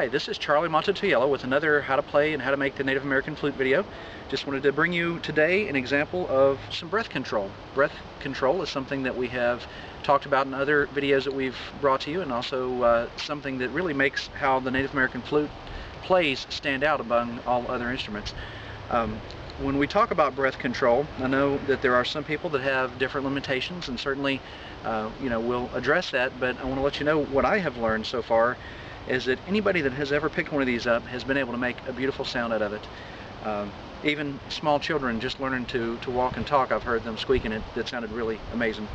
Hi, this is Charlie Mato-Toyela with another how to play and how to make the Native American flute video. Just wanted to bring you today an example of some breath control. Breath control is something that we have talked about in other videos that we've brought to you, and also something that really makes how the Native American flute plays stand out among all other instruments. When we talk about breath control, I know that there are some people that have different limitations, and certainly we'll address that, but I want to let you know what I have learned so far is that anybody that has ever picked one of these up has been able to make a beautiful sound out of it. Even small children just learning to walk and talk, I've heard them squeaking it. That sounded really amazing.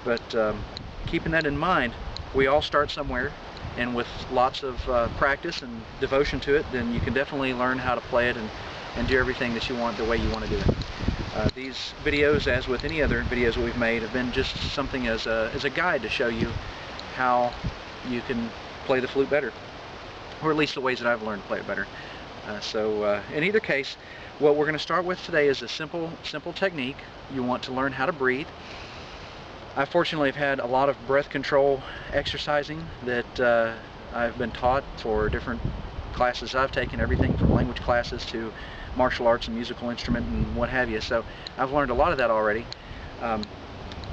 But keeping that in mind, we all start somewhere, and with lots of practice and devotion to it, then you can definitely learn how to play it and do everything that you want the way you want to do it. These videos, as with any other videos that we've made, have been just something as a guide to show you how you can play the flute better, or at least the ways that I've learned to play it better. In either case, what we're going to start with today is a simple technique. You want to learn how to breathe. I fortunately have had a lot of breath control exercising that I've been taught for different classes I've taken, everything from language classes to martial arts and musical instrument and what have you. So I've learned a lot of that already.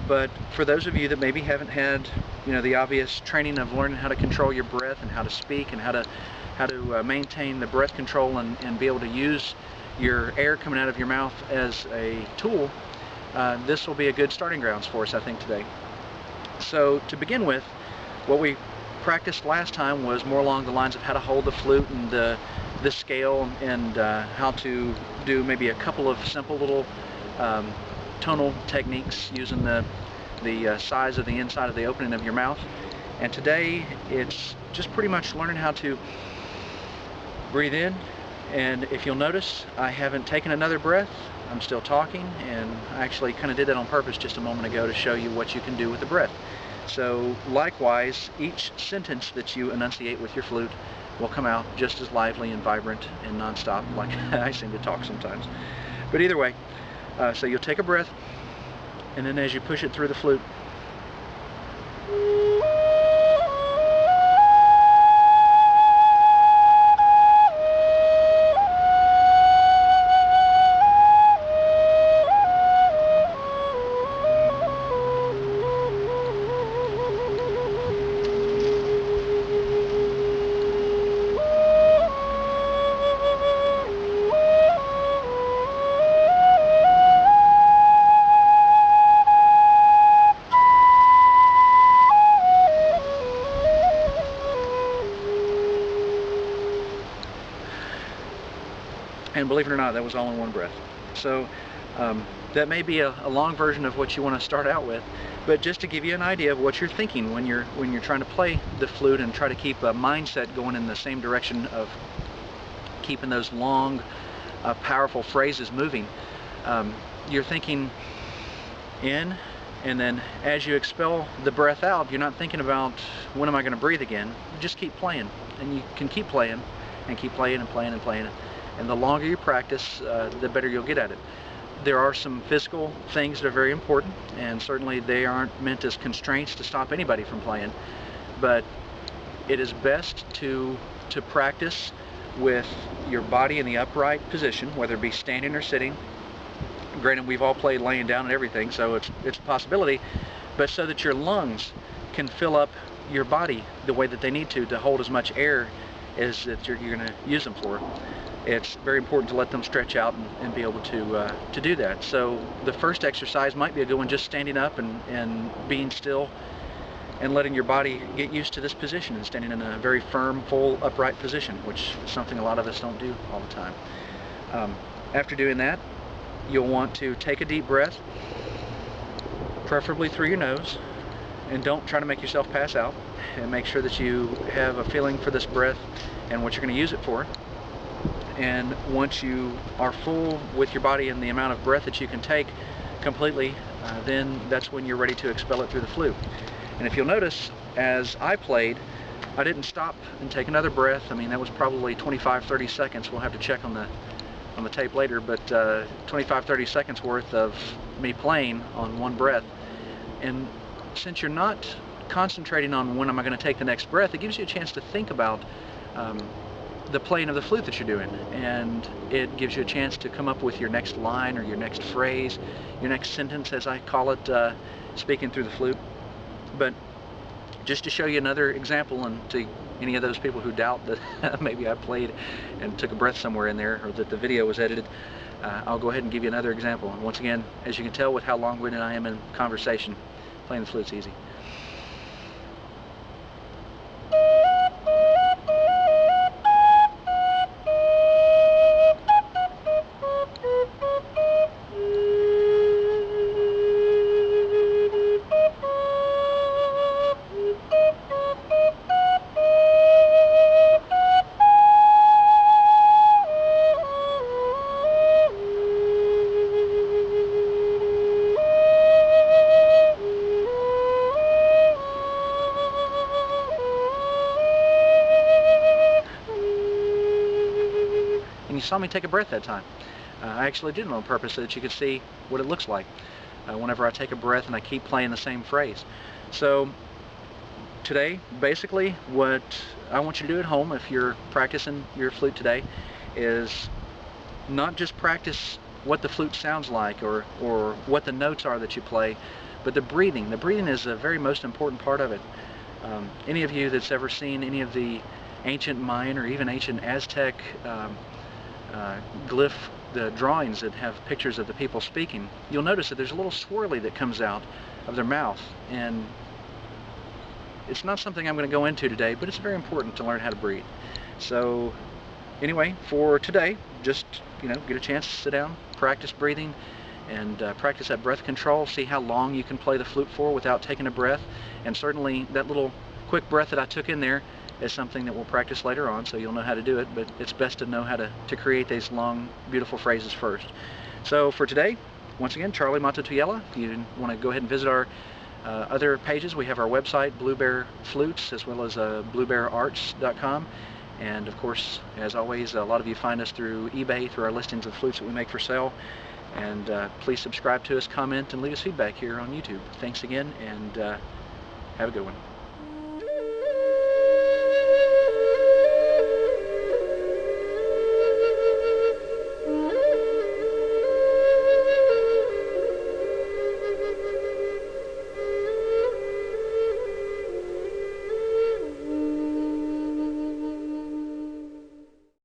But for those of you that maybe haven't had, the obvious training of learning how to control your breath and how to speak and how to maintain the breath control and be able to use your air coming out of your mouth as a tool, this will be a good starting grounds for us, I think, today. So to begin with, what we practiced last time was more along the lines of how to hold the flute and the scale, and how to do maybe a couple of simple little tonal techniques using the size of the inside of the opening of your mouth. And today it's just pretty much learning how to breathe in, and if you'll notice, I haven't taken another breath. I'm still talking, and I actually kind of did that on purpose just a moment ago to show you what you can do with the breath. So likewise, each sentence that you enunciate with your flute will come out just as lively and vibrant and non-stop like I seem to talk sometimes. But either way, so you'll take a breath, and then as you push it through the flute, and believe it or not, that was all in one breath. So that may be a long version of what you want to start out with, but just to give you an idea of what you're thinking when you're trying to play the flute and try to keep a mindset going in the same direction of keeping those long, powerful phrases moving. You're thinking in, and then as you expel the breath out, you're not thinking about when am I going to breathe again. You just keep playing, and you can keep playing and keep playing and playing and playing. And the longer you practice, the better you'll get at it. There are some physical things that are very important, and certainly they aren't meant as constraints to stop anybody from playing. But it is best to practice with your body in the upright position, whether it be standing or sitting. Granted, we've all played laying down and everything, so it's a possibility, but so that your lungs can fill up your body the way that they need to hold as much air as that you're going to use them for. It's very important to let them stretch out and be able to do that. So the first exercise might be a good one, just standing up and being still and letting your body get used to this position and standing in a very firm, full, upright position, which is something a lot of us don't do all the time. After doing that, you'll want to take a deep breath, preferably through your nose, and don't try to make yourself pass out, and make sure that you have a feeling for this breath and what you're going to use it for. And once you are full with your body and the amount of breath that you can take completely, then that's when you're ready to expel it through the flute. And if you'll notice, as I played, I didn't stop and take another breath. I mean, that was probably 25-30 seconds. We'll have to check on the tape later, but 25-30 seconds worth of me playing on one breath. And since you're not concentrating on when am I going to take the next breath, it gives you a chance to think about the playing of the flute that you're doing, and it gives you a chance to come up with your next line or your next phrase, your next sentence, as I call it, speaking through the flute. But just to show you another example, and to any of those people who doubt that maybe I played and took a breath somewhere in there, or that the video was edited, I'll go ahead and give you another example. And once again, as you can tell with how long-winded I am in conversation, playing the flute's easy. And you saw me take a breath that time. I actually did it on purpose so that you could see what it looks like whenever I take a breath and I keep playing the same phrase. So today, basically, what I want you to do at home, if you're practicing your flute today, is not just practice what the flute sounds like or what the notes are that you play, but the breathing. The breathing is the very most important part of it. Any of you that's ever seen any of the ancient Mayan or even ancient Aztec glyph, the drawings that have pictures of the people speaking, you'll notice that there's a little swirly that comes out of their mouth, and it's not something I'm going to go into today, but it's very important to learn how to breathe. So anyway, for today, just get a chance to sit down, practice breathing, and practice that breath control. See how long you can play the flute for without taking a breath. And certainly that little quick breath that I took in there is something that we'll practice later on, so you'll know how to do it, but it's best to know how to create these long, beautiful phrases first. So for today, once again, Charlie Mato-Toyela. If you want to go ahead and visit our other pages, we have our website, Blue Bear Flutes, as well as bluebeararts.com. And of course, as always, a lot of you find us through eBay, through our listings of flutes that we make for sale. And please subscribe to us, comment, and leave us feedback here on YouTube. Thanks again, and have a good one.